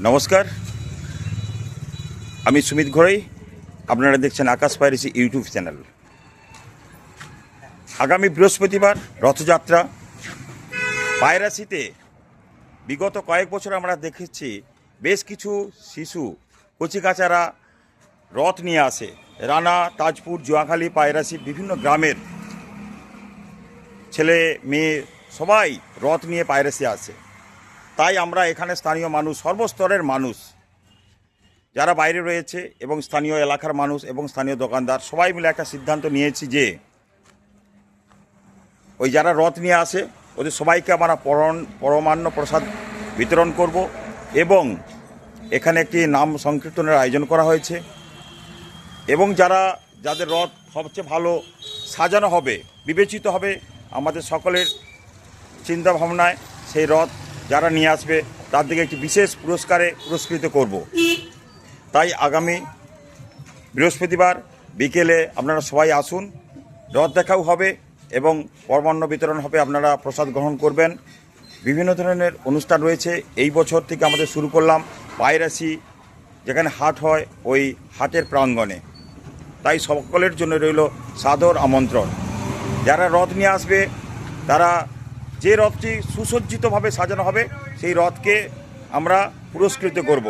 নমস্কার, আমি সুমিত ঘোড়াই। আপনারা দেখছেন আকাশ পাইরেসি ইউটিউব চ্যানেল। আগামী বৃহস্পতিবার রথযাত্রা। পায়রাসিতে বিগত কয়েক বছর আমরা দেখেছি বেশ কিছু শিশু কচিকাচারা রথ নিয়ে আসে। রানা, তাজপুর, জুয়াখালী, পায়রাসি বিভিন্ন গ্রামের ছেলে মেয়ে সবাই রথ নিয়ে পায়রাসি আসে। তাই আমরা এখানে স্থানীয় মানুষ, সর্বস্তরের মানুষ যারা বাইরে রয়েছে এবং স্থানীয় এলাকার মানুষ এবং স্থানীয় দোকানদার সবাই মিলে একটা সিদ্ধান্ত নিয়েছি যে ওই যারা রথ নিয়ে আসে ওদের সবাইকে আমরা পরমান্ন প্রসাদ বিতরণ করব এবং এখানে একটি নাম সংকীর্তনের আয়োজন করা হয়েছে এবং যাদের রথ সবচেয়ে ভালো সাজানো হবে, বিবেচিত হবে আমাদের সকলের চিন্তা ভাবনায়, সেই রথ যারা নিয়ে আসবে তাদেরকে একটি বিশেষ পুরস্কারে পুরস্কৃত করব। তাই আগামী বৃহস্পতিবার বিকেলে আপনারা সবাই আসুন, রথ দেখাও হবে এবং পরমান্ন বিতরণ হবে, আপনারা প্রসাদ গ্রহণ করবেন। বিভিন্ন ধরনের অনুষ্ঠান রয়েছে। এই বছর থেকে আমাদের শুরু করলাম পায়রাসি, যেখানে হাট হয় ওই হাটের প্রাঙ্গণে। তাই সকলের জন্য রইল সাদর আমন্ত্রণ। যারা রথ নিয়ে আসবে তারা যে রথটি সুসজ্জিতভাবে সাজানো হবে সেই রথকে আমরা পুরস্কৃত করব।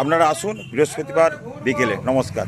আপনারা আসুন বৃহস্পতিবার বিকেলে। নমস্কার।